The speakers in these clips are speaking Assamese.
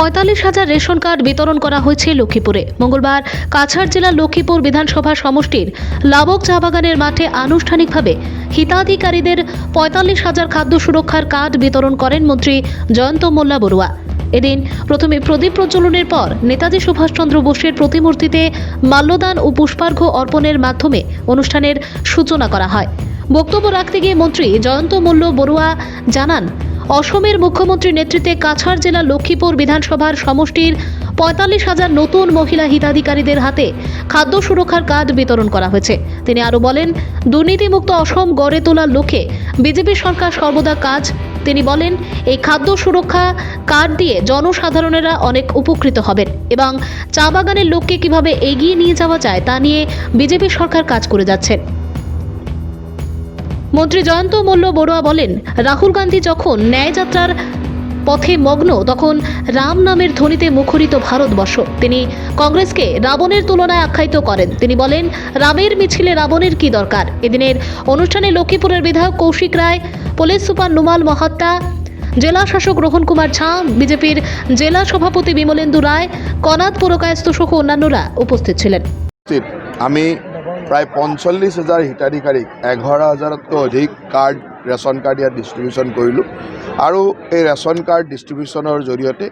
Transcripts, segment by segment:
45,000 রেশন কার্ড বিতরণ করা হয়েছে লক্ষ্মীপুরে। মঙ্গলবার কাছাড় জেলার লক্ষ্মীপুর বিধানসভা সমষ্টির লাবক চা বাগানের মাঠে আনুষ্ঠানিকভাবে হিতাধিকারীদের 45,000 খাদ্য সুরক্ষার কার্ড বিতরণ করেন মন্ত্রী জয়ন্ত মোল্লা বড়ুয়া। এদিন প্রথমে প্রদীপ প্রজ্বলনের পর নেতাজি সুভাষচন্দ্র বোসের প্রতিমূর্তিতে মাল্যদান ও পুষ্পার্ঘ্য অর্পণের মাধ্যমে অনুষ্ঠানের সূচনা করা হয়। বক্তব্য রাখতে গিয়ে মন্ত্রী জয়ন্ত মোল্লা বড়ুয়া জানান, অসমের মুখ্যমন্ত্রীর নেতৃত্বে কাছাড় জেলা লক্ষ্মীপুর বিধানসভার সমষ্টির 45,000 নতুন মহিলা হিতাধিকারীদের হাতে খাদ্য সুরক্ষার কার্ড বিতরণ করা হয়েছে। তিনি আরও বলেন, দুর্নীতিমুক্ত অসম গড়ে তোলার লক্ষ্যে বিজেপি সরকার সর্বদা কাজ। তিনি বলেন, এই খাদ্য সুরক্ষা কার্ড দিয়ে জনসাধারণেরা অনেক উপকৃত হবেন এবং চা বাগানের লোককে কিভাবে এগিয়ে নিয়ে যাওয়া যায় তা নিয়ে বিজেপি সরকার কাজ করে যাচ্ছেন। মন্ত্রী জয়ন্ত মোল্লা বড়ুয়া বলেন, রাহুল গান্ধী যখন ন্যায়যাত্রার পথে মগ্ন তখন রাম নামের ধ্বনিতে মুখরিত ভারতবর্ষ। তিনি কংগ্রেসকে রাবণের তুলনায় আখ্যায়িত করেন। তিনি বলেন, রামের মিছিলে রাবণের কি দরকার। এদিনের অনুষ্ঠানে লক্ষ্মীপুরের বিধায়ক কৌশিক রায়, পুলিশ সুপার নুমাল মহাত্তা, জেলা শাসক রোহন কুমার ঝা, বিজেপির জেলা সভাপতি বিমলেন্দু রায়, কনাদ পুরকায়স্থ সহ অন্যান্যরা উপস্থিত ছিলেন। আমি প্রায় 45,000 হিতাধিকাৰীক 11,000তকৈ অধিক কাৰ্ড ৰেচন কাৰ্ড ইয়াত ডিষ্ট্ৰিবিউশ্যন কৰিলোঁ আৰু এই ৰেচন কাৰ্ড ডিষ্ট্ৰিবিউশ্যনৰ জৰিয়তে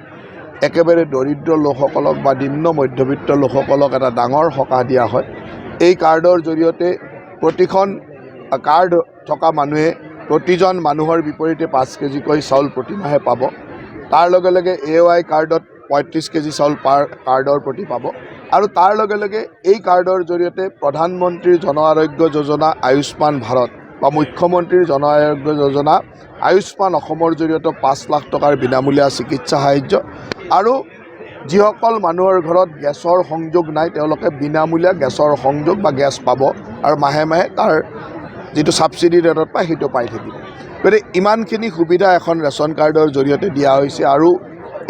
একেবাৰে দৰিদ্ৰ লোকসকলক বা নিম্ন মধ্যবিত্ত লোকসকলক এটা ডাঙৰ সকাহ দিয়া হয়। এই কাৰ্ডৰ জৰিয়তে প্ৰতিখন কাৰ্ড থকা মানুহে প্ৰতিজন মানুহৰ বিপৰীতে 5 কেজিকৈ চাউল প্ৰতিমাহে পাব। তাৰ লগে লগে AOI কাৰ্ডত 35 কেজি চাউল পাৰ কাৰ্ডৰ প্ৰতি পাব আৰু তাৰ লগে লগে এই কাৰ্ডৰ জৰিয়তে প্ৰধানমন্ত্ৰীৰ জন আৰোগ্য যোজনা আয়ুষ্মান ভাৰত বা মুখ্যমন্ত্ৰীৰ জন আৰোগ্য যোজনা আয়ুষ্মান অসমৰ জৰিয়তে 5 লাখ টকাৰ বিনামূলীয়া চিকিৎসা সাহায্য আৰু যিসকল মানুহৰ ঘৰত গেছৰ সংযোগ নাই তেওঁলোকে বিনামূলীয়া গেছৰ সংযোগ বা গেছ পাব আৰু মাহে মাহে তাৰ যিটো ছাবচিডি ৰেটত পায় সেইটো পাই থাকিব। গতিকে ইমানখিনি সুবিধা এখন ৰেচন কাৰ্ডৰ জৰিয়তে দিয়া হৈছে আৰু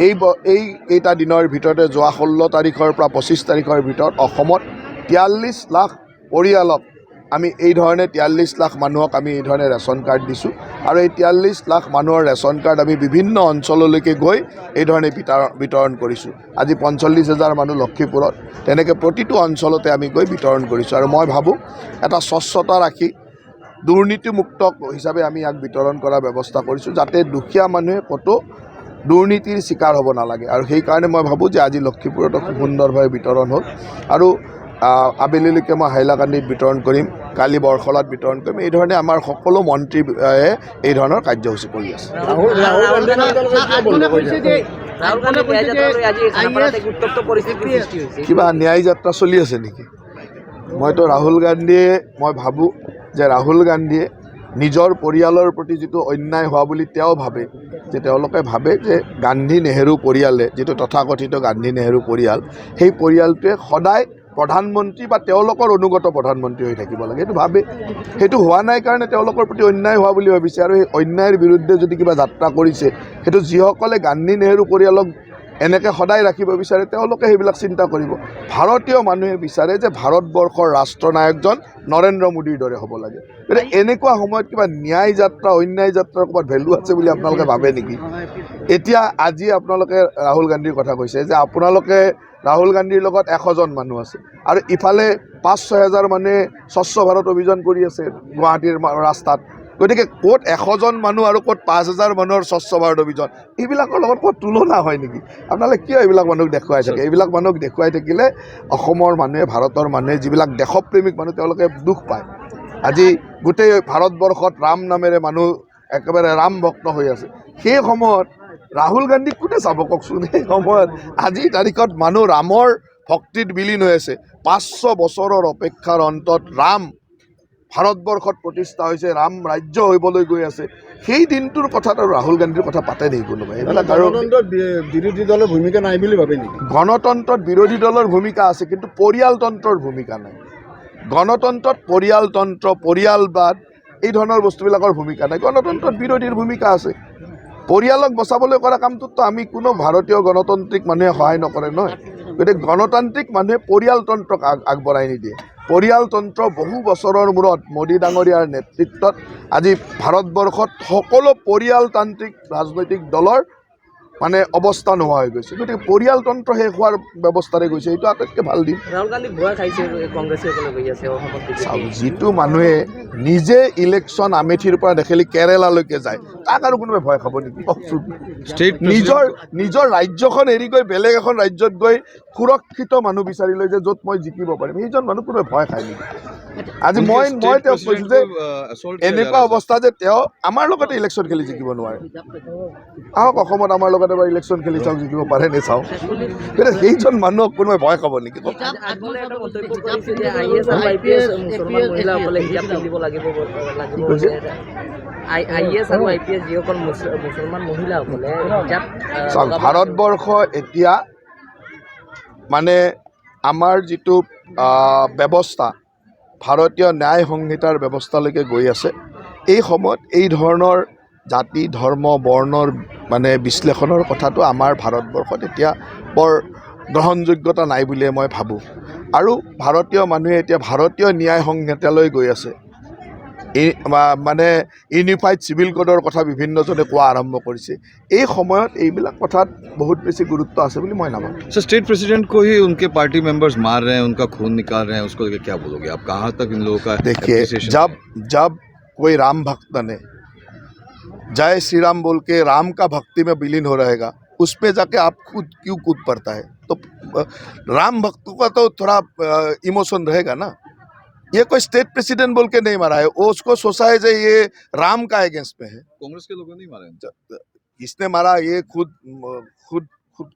এইকেইটা দিনৰ ভিতৰতে যোৱা 16 তাৰিখৰ পৰা 25 তাৰিখৰ ভিতৰত অসমত 43 লাখ পৰিয়ালক আমি এই ধৰণে 43 লাখ মানুহক আমি এই ধৰণে ৰেচন কাৰ্ড দিছোঁ আৰু এই 43 লাখ মানুহৰ ৰেচন কাৰ্ড আমি বিভিন্ন অঞ্চললৈকে গৈ এই ধৰণে বিতৰণ কৰিছোঁ। আজি 45,000 মানুহ লক্ষ্মীপুৰত, তেনেকৈ প্ৰতিটো অঞ্চলতে আমি গৈ বিতৰণ কৰিছোঁ আৰু মই ভাবোঁ এটা স্বচ্ছতা ৰাখি দুৰ্নীতিমুক্ত হিচাপে আমি ইয়াক বিতৰণ কৰাৰ ব্যৱস্থা কৰিছোঁ, যাতে দুখীয়া মানুহে ক'তো দুৰ্নীতিৰ শিকাৰ হ'ব নালাগে। আৰু সেইকাৰণে মই ভাবোঁ যে আজি লক্ষ্মীপুৰত খুব সুন্দৰভাৱে বিতৰণ হ'ল আৰু আবেলিলৈকে মই হাইলাকান্দিত বিতৰণ কৰিম, কালি বৰখলাত বিতৰণ কৰিম। এই ধৰণে আমাৰ সকলো মন্ত্ৰীয়ে এই ধৰণৰ কাৰ্যসূচী কৰি আছে। কিবা ন্যায় যাত্ৰা চলি আছে নেকি? মই ভাবোঁ যে ৰাহুল গান্ধীয়ে নিজৰ পৰিয়ালৰ প্ৰতি যিটো অন্যায় হোৱা বুলি তেওঁ ভাবে, যে তেওঁলোকে ভাবে যে গান্ধী নেহেৰু পৰিয়ালে, যিটো তথাকথিত গান্ধী নেহেৰু পৰিয়াল, সেই পৰিয়ালটোৱে সদায় প্ৰধানমন্ত্ৰী বা তেওঁলোকৰ অনুগত প্ৰধানমন্ত্ৰী হৈ থাকিব লাগে। সেইটো ভাবে, সেইটো হোৱা নাই কাৰণে তেওঁলোকৰ প্ৰতি অন্যায় হোৱা বুলি ভাবিছে আৰু সেই অন্যায়ৰ বিৰুদ্ধে যদি কিবা যাত্ৰা কৰিছে, সেইটো যিসকলে গান্ধী নেহেৰু পৰিয়ালক এনেকৈ সদায় ৰাখিব বিচাৰে তেওঁলোকে সেইবিলাক চিন্তা কৰিব। ভাৰতীয় মানুহে বিচাৰে যে ভাৰতবৰ্ষৰ ৰাষ্ট্ৰনায়কজন নৰেন্দ্ৰ মোদীৰ দৰে হ'ব লাগে। গতিকে এনেকুৱা সময়ত কিবা ন্যায় যাত্ৰা অন্যায় যাত্ৰাৰ ক'ৰবাত ভেলু আছে বুলি আপোনালোকে ভাবে নেকি? এতিয়া আজি আপোনালোকে ৰাহুল গান্ধীৰ কথা কৈছে যে আপোনালোকে ৰাহুল গান্ধীৰ লগত 100জন মানুহ আছে আৰু ইফালে 5-6 হাজাৰ মানুহে স্বচ্ছ ভাৰত অভিযান কৰি আছে গুৱাহাটীৰ ৰাস্তাত। গতিকে ক'ত 100জন মানুহ আৰু ক'ত 5,000 মানুহৰ স্বচ্ছ ভাৰত অভিযান, এইবিলাকৰ লগত ক'ত তুলনা হয় নেকি? আপোনালোকে কিয় এইবিলাক মানুহক দেখুৱাই থাকে? এইবিলাক মানুহক দেখুৱাই থাকিলে অসমৰ মানুহে, ভাৰতৰ মানুহে, যিবিলাক দেশপ্ৰেমিক মানুহ তেওঁলোকে দুখ পায়। আজি গোটেই ভাৰতবৰ্ষত ৰাম নামেৰে মানুহ একেবাৰে ৰাম ভক্ত হৈ আছে। সেই সময়ত ৰাহুল গান্ধীক কোনে চাব কওকচোন? সেই সময়ত আজিৰ তাৰিখত মানুহ ৰামৰ ভক্তিত বিলীন হৈ আছে। 500 বছৰৰ অপেক্ষাৰ অন্তত ৰাম ভাৰতবৰ্ষত প্ৰতিষ্ঠা হৈছে, ৰাম ৰাজ্য হ'বলৈ গৈ আছে। সেই দিনটোৰ কথাত আৰু ৰাহুল গান্ধীৰ কথা পাতে নেকি কোনোবাই? এইবিলাক গণতন্ত্ৰত বিৰোধী দলৰ ভূমিকা নাই বুলি ভাবে নেকি? গণতন্ত্ৰত বিৰোধী দলৰ ভূমিকা আছে, কিন্তু পৰিয়ালতন্ত্ৰৰ ভূমিকা নাই। গণতন্ত্ৰত পৰিয়ালতন্ত্ৰ, পৰিয়ালবাদ এই ধৰণৰ বস্তুবিলাকৰ ভূমিকা নাই। গণতন্ত্ৰত বিৰোধীৰ ভূমিকা আছে। পৰিয়ালক বচাবলৈ কৰা কামটোতো আমি কোনো ভাৰতীয় গণতান্ত্ৰিক মানুহে সহায় নকৰে নহয়। গতিকে গণতান্ত্ৰিক মানুহে পৰিয়ালতন্ত্ৰক আগবঢ়াই নিদিয়ে। পৰিয়ালতন্ত্ৰ বহু বছৰৰ মূৰত মোদী ডাঙৰীয়াৰ নেতৃত্বত আজি ভাৰতবৰ্ষত সকলো পৰিয়ালতান্ত্ৰিক ৰাজনৈতিক দলৰ মানে অৱস্থা নোহোৱা হৈ গৈছে। গতিকে পৰিয়ালতন্ত্ৰ শেষ হোৱাৰ ব্যৱস্থাৰে গৈছে, এইটো আটাইতকৈ ভাল দিন। ৰাহুল গান্ধী ভয় খাইছে কংগ্ৰেছীসকলে গৈ আছে অসমত চাওক, যিটো মানুহে নিজে ইলেকশ্যন আমেথিৰ পৰা দেখিলি কেৰেলালৈকে যায়, তাক আৰু কোনোবাই ভয় খাব নেকি কওকচোন? নিজৰ ৰাজ্যখন এৰি গৈ বেলেগ এখন ৰাজ্যত গৈ সুৰক্ষিত মানুহ বিচাৰি লৈ যে য'ত মই জিকিব পাৰিম, সেইজন মানুহ কোনোবাই ভয় খায় নেকি? আজি মই তেওঁক কৈছোঁ যে এনেকুৱা অৱস্থা যে তেওঁ আমাৰ লগতে ইলেকশ্যন খেলি জিকিব নোৱাৰে। আহক অসমত আমাৰ লগতে এবাৰ ইলেকশ্যন খেলি চাওক, জিকিব পাৰে নে চাওঁ। গতিকে সেইজন মানুহক কোনোবাই ভয় খাব নেকি? চাওক, ভাৰতবৰ্ষ এতিয়া মানে আমাৰ যিটো ব্যৱস্থা, ভাৰতীয় ন্যায় সংহিতাৰ ব্যৱস্থালৈকে গৈ আছে। এই সময়ত এই ধৰণৰ জাতি ধৰ্ম বৰ্ণৰ মানে বিশ্লেষণৰ কথাটো আমাৰ ভাৰতবৰ্ষত এতিয়া বৰ গ্ৰহণযোগ্যতা নাই বুলিয়ে মই ভাবোঁ। আৰু ভাৰতীয় মানুহে এতিয়া ভাৰতীয় ন্যায় সংহিতালৈ গৈ আছে। মানে ইউনিফাইড চিভিল কোডৰ কথা বিভিন্নজনে কোৱা আৰম্ভ কৰিছে। এই সময়ত এইবিলাক কথাত বহুত বেছি গুৰুত্ব আছে বুলি মই নাভাবোঁ। सर, स्टेट प्रेसिडेंट को ही उनके पार्टी मेंबर्स मार रहे हैं, उनका खून निकाल रहे हैं, उसको लेकर क्या बोलोगे आप? कहाँ तक इन लोगों का देखिए, appreciation जब कोई राम भक्त ने जय श्री राम बोल के राम का भक्ति में विलीन हो रहेगा, उसमें जाके आप खुद क्यों कूद पड़ता है? तो राम भक्तों का तो थोड़ा इमोशन रहेगा ना। ये कोई स्टेट प्रेसिडेंट बोल के नहीं मारा है, वो उसको सोचा है जो ये राम का अगेंस्ट में है। कांग्रेस के लोगों ने नहीं मारे? किसने मारा, ये खुद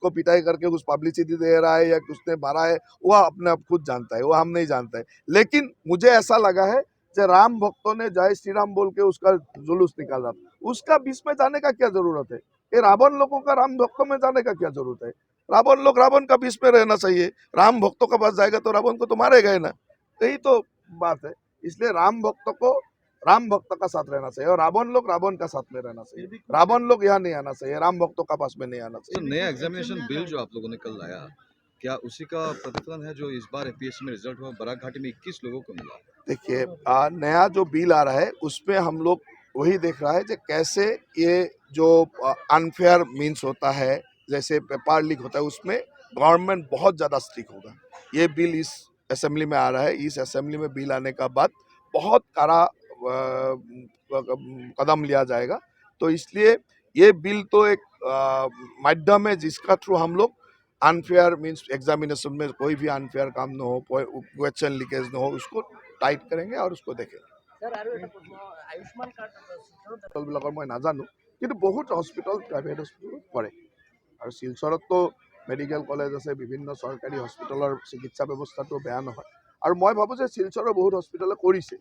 को पिटाई करके कुछ पब्लिसिटी दे रहा है या किसने मारा है, वो अपने आप खुद जानता है, वो हम नहीं जानते हैं। लेकिन मुझे ऐसा लगा है कि राम भक्तों ने जय श्री राम बोल के उसका जुलूस निकाला, उसका बीच में जाने का क्या जरूरत है? ये रावण लोगों का राम भक्तों में जाने का क्या जरूरत है? रावण का बीच में रहना चाहिए। राम भक्तों के पास जाएगा तो रावण को तो मारेगा ही ना। यही तो बात है। इसलिए राम भक्त को राम भक्त का साथ रहना चाहिए और रावण का साथ में रहना चाहिए। रावण लोग यहाँ नहीं आना चाहिए, राम भक्तों का पास में नहीं आना चाहिए। तो नया एग्जामिनेशन बिल जो आप लोगों ने कल लाया, क्या उसी का प्रतिफलन है जो इस बार एपीएससी में रिजल्ट हुआ? बराक घाटी में 21 लोगों को मिला। देखिए, नया जो बिल आ रहा है उसमें हम लोग वही देख रहा है कि कैसे ये जो अनफेयर मीन्स होता है, जैसे पेपर लीक होता है, उसमें गवर्नमेंट बहुत ज़्यादा स्ट्रिक्ट होगा। ये बिल इस असेंबली में आ रहा है। इस असेंबली में बिल आने का बाद बहुत कड़ा कदम लिया जाएगा। तो इसलिए ये बिल तो एक माध्यम है जिसका थ्रू हम लोग अनफेयर मीन्स एग्जामिनेशन में कोई भी अनफेयर काम न हो, क्वेश्चन लीकेज न हो, उसको टाइट करेंगे और उसको देखेंगे। हस्पिटालবিলাকৰ মই নাজানো, কিন্তু বহুত হস্পিটেল প্ৰাইভেট হস্পিটেল কৰে। আৰু শিলচৰতো মেডিকেল কলেজ আছে, বিভিন্ন চৰকাৰী হস্পিটেলৰ চিকিৎসা ব্যৱস্থাটো বেয়া নহয়। আৰু মই ভাবোঁ যে শিলচৰৰ বহুত হস্পিটেলে কৰিছে।